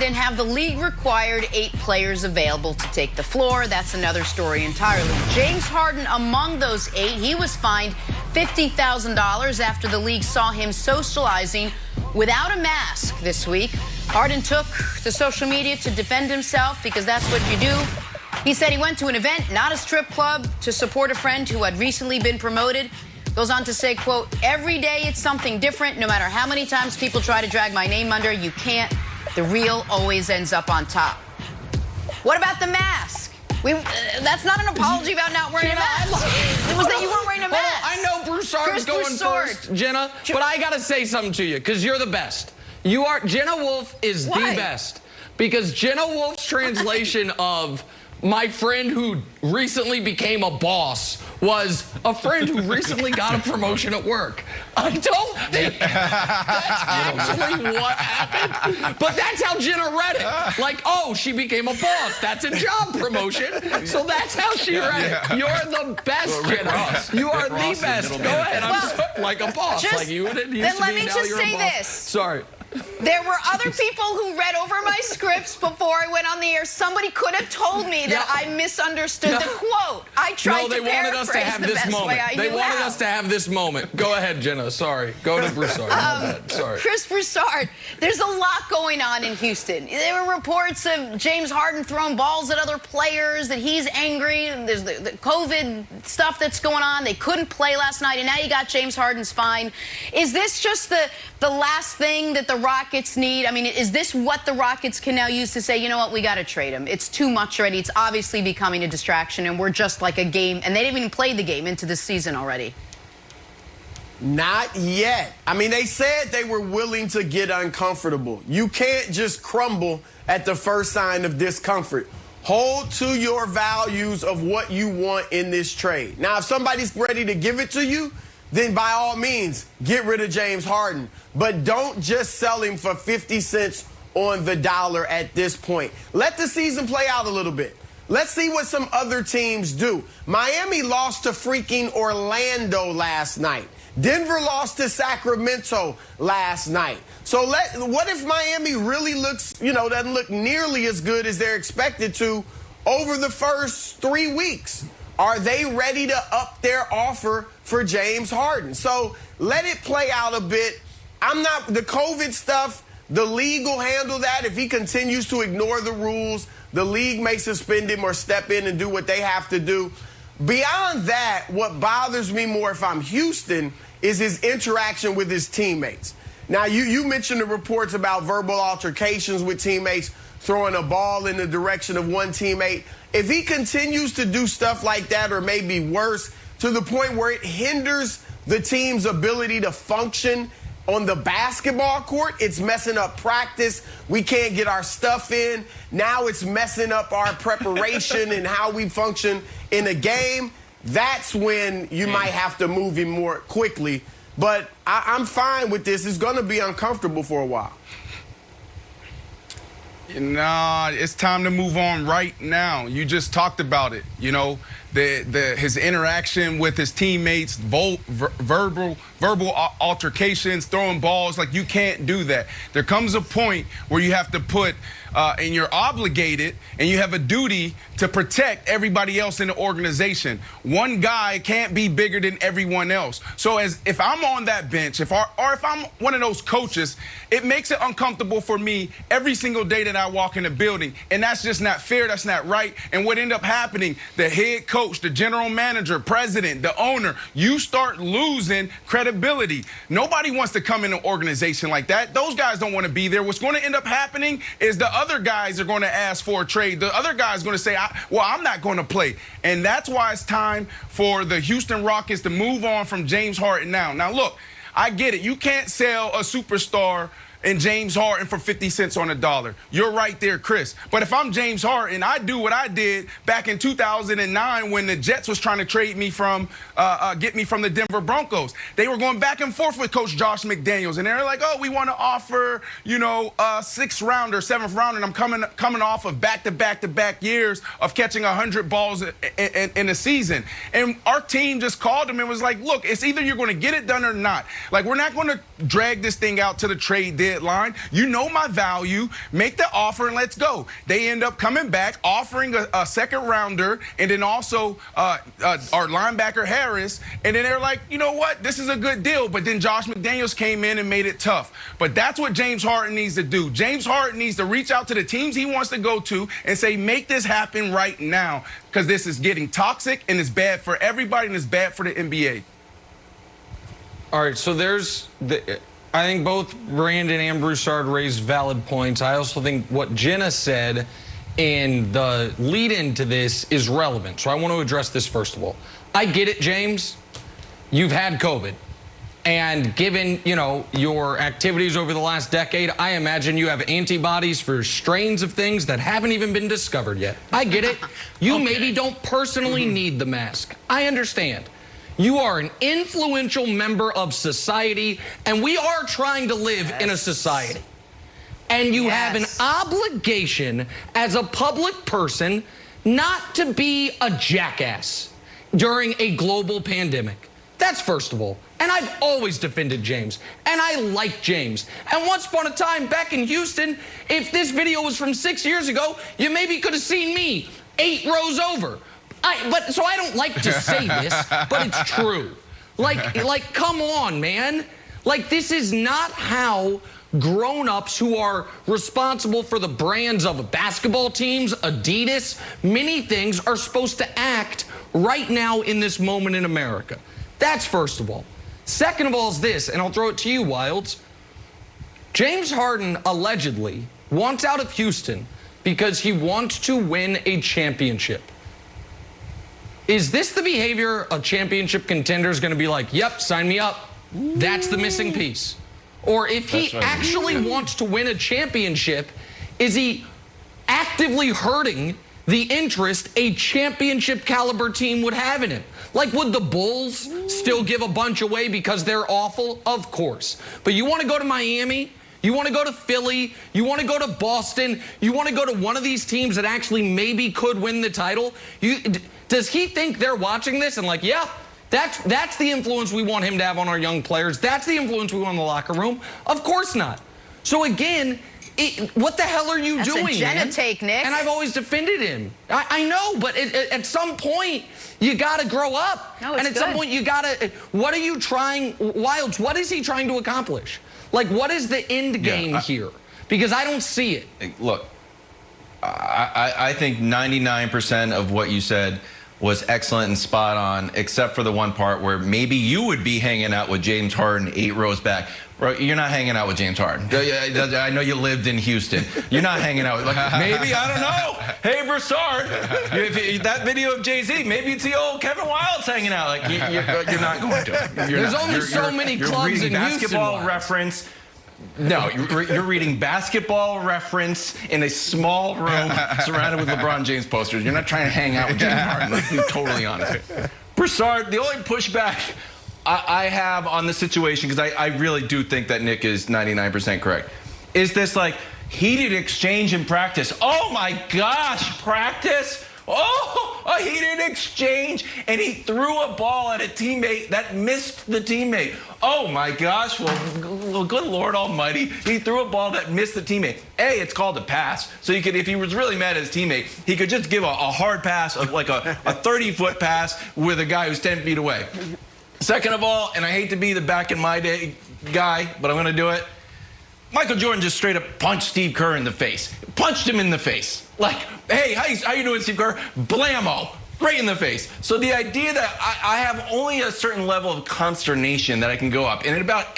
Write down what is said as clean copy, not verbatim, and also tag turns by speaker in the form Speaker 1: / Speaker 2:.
Speaker 1: And have the league required 8 players available to take the floor. That's another story entirely. James Harden among those 8. He was fined $50,000 after the league saw him socializing without a mask this week. Harden took to social media to defend himself because that's what you do. He said he went to an event, not a strip club, to support a friend who had recently been promoted. Goes on to say, quote, "Every day it's something different. No matter how many times people try to drag my name under, you can't. The real always ends up on top." What about the mask? That's not an apology about not wearing a mask. It was that you weren't wearing a mask.
Speaker 2: I know Broussard was going first, Jenna, but I got to say something to you because you're the best. Jenna Wolf is the best because Jenna Wolf's translation of my friend who recently became a boss was a friend who recently got a promotion at work. I don't think that's actually what happened, but that's how Jenna read it. Like, oh, she became a boss. That's a job promotion. So that's how she read it. You're the best, Jenna. You are the best. Go ahead. I'm like a boss. Like you used to be.
Speaker 1: Then let me just say this.
Speaker 2: Sorry.
Speaker 1: There were other people who read over my scripts before I went on the air. Somebody could have told me that I misunderstood the quote. I tried to paraphrase the best way I knew how.
Speaker 2: They wanted us to have this moment. Go ahead, Jenna. Sorry. Go to Broussard. Sorry.
Speaker 1: Chris Broussard, there's a lot going on in Houston. There were reports of James Harden throwing balls at other players, that he's angry. There's the COVID stuff that's going on. They couldn't play last night, and now you got James Harden's fine. Is this just the last thing that the Rockets need? I mean, is this what the Rockets can now use to say, you know what, we got to trade him? It's too much already. It's obviously becoming a distraction, and we're just like a game. And they didn't even play the game into this season already.
Speaker 3: Not yet. I mean, they said they were willing to get uncomfortable. You can't just crumble at the first sign of discomfort. Hold to your values of what you want in this trade. Now, if somebody's ready to give it to you, then by all means, get rid of James Harden. But don't just sell him for 50 cents on the dollar at this point. Let the season play out a little bit. Let's see what some other teams do. Miami lost to freaking Orlando last night. Denver lost to Sacramento last night. So what if Miami really doesn't look nearly as good as they're expected to over the first 3 weeks? Are they ready to up their offer for James Harden? So let it play out a bit. The COVID stuff, the league will handle that. If he continues to ignore the rules, the league may suspend him or step in and do what they have to do. Beyond that, what bothers me more if I'm Houston is his interaction with his teammates. Now, you mentioned the reports about verbal altercations with teammates, throwing a ball in the direction of one teammate. If he continues to do stuff like that, or maybe worse, to the point where it hinders the team's ability to function on the basketball court, it's messing up practice. We can't get our stuff in. Now it's messing up our preparation and how we function in a game. That's when you might have to move him more quickly. But I'm fine with this. It's going to be uncomfortable for a while.
Speaker 4: Nah, it's time to move on right now. You just talked about it. You know, his interaction with his teammates, verbal altercations, throwing balls. Like, you can't do that. There comes a point where you have to put, and you're obligated, and you have a duty to protect everybody else in the organization. One guy can't be bigger than everyone else. So if I'm on that bench, or if I'm one of those coaches, it makes it uncomfortable for me every single day that I walk in the building. And that's just not fair. That's not right. And what ended up happening, the head coach, the general manager, president, the owner, you start losing credibility. Nobody wants to come in an organization like that. Those guys don't want to be there. What's going to end up happening is the other guys are going to ask for a trade. The other guy is going to say, well, I'm not going to play. And that's why it's time for the Houston Rockets to move on from James Harden now. Now, look, I get it. You can't sell a superstar and James Harden for 50 cents on the dollar. You're right there, Chris. But if I'm James Harden, I do what I did back in 2009 when the Jets was trying to trade me from, get me from the Denver Broncos. They were going back and forth with Coach Josh McDaniels, and they're like, oh, we want to offer, a sixth rounder, seventh rounder, and I'm coming off of back-to-back years of catching 100 balls in a season. And our team just called him and was like, look, it's either you're going to get it done or not. Like, we're not going to drag this thing out to the trade deadline. You know my value. Make the offer and let's go. They end up coming back, offering a second rounder, and then also our linebacker Harris. And then they're like, you know what? This is a good deal. But then Josh McDaniels came in and made it tough. But that's what James Harden needs to do. James Harden needs to reach out to the teams he wants to go to and say, make this happen right now, because this is getting toxic and it's bad for everybody and it's bad for the NBA.
Speaker 2: All right, so I think both Brandon and Broussard raised valid points. I also think what Jenna said in the lead-in to this is relevant. So I want to address this first of all. I get it, James. You've had COVID. And given, your activities over the last decade, I imagine you have antibodies for strains of things that haven't even been discovered yet. I get it. You maybe don't personally need the mask. I understand. You are an influential member of society, and we are trying to live in a society. And you have an obligation as a public person not to be a jackass during a global pandemic. That's first of all. And I've always defended James. And I like James. And once upon a time back in Houston, if this video was from 6 years ago, you maybe could have seen me 8 rows over. So I don't like to say this, but it's true. Like, come on, man. Like, this is not how grown-ups who are responsible for the brands of basketball teams, Adidas, many things are supposed to act right now in this moment in America. That's first of all. Second of all is this, and I'll throw it to you, Wilds. James Harden allegedly wants out of Houston because he wants to win a championship. Is this the behavior a championship contender is going to be like, yep, sign me up? That's the missing piece. Or if he actually wants to win a championship, is he actively hurting the interest a championship caliber team would have in him? Like, would the Bulls still give a bunch away because they're awful? Of course. But you want to go to Miami? You want to go to Philly? You want to go to Boston? You want to go to one of these teams that actually maybe could win the title? Does he think they're watching this and like, yeah, that's the influence we want him to have on our young players? That's the influence we want in the locker room? Of course not. So again, what the hell are you doing,
Speaker 1: That's a Jenna
Speaker 2: man?
Speaker 1: take, Nick.
Speaker 2: And I've always defended him. I know, but at some point, you got to grow up.
Speaker 1: No, it's
Speaker 2: and at some point, you got to... What are you trying... Wilds, what is he trying to accomplish? Like, what is the end game here? Because I don't see it.
Speaker 5: Look, I think 99% of what you said was excellent and spot on, except for the one part where maybe you would be hanging out with James Harden 8 rows back. Bro, you're not hanging out with James Harden. I know you lived in Houston. You're not hanging out with, maybe, I don't know. Hey, Broussard, that video of Jay-Z, maybe it's the old Kevin Wilds hanging out. Like, you're not going to.
Speaker 2: There's only so many clubs in Houston.
Speaker 5: Basketball Reference. No, you're reading Basketball Reference in a small room surrounded with LeBron James posters. You're not trying to hang out with James Harden. Let's be totally honest. Broussard, the only pushback I have on the situation, because I really do think that Nick is 99% correct, is this like heated exchange in practice. Oh my gosh, practice? Oh, a heated exchange, and he threw a ball at a teammate that missed the teammate. Oh my gosh, well, good Lord Almighty, he threw a ball that missed the teammate. A, it's called a pass, so you could, if he was really mad at his teammate, he could just give a hard pass, like a 30-foot pass with a guy who's 10 feet away. Second of all, and I hate to be the back in my day guy, but I'm going to do it. Michael Jordan just straight up punched Steve Kerr in the face. Punched him in the face. Like, hey, how you doing, Steve Kerr? Blammo. Right in the face. So the idea that I have only a certain level of consternation that I can go up, and it about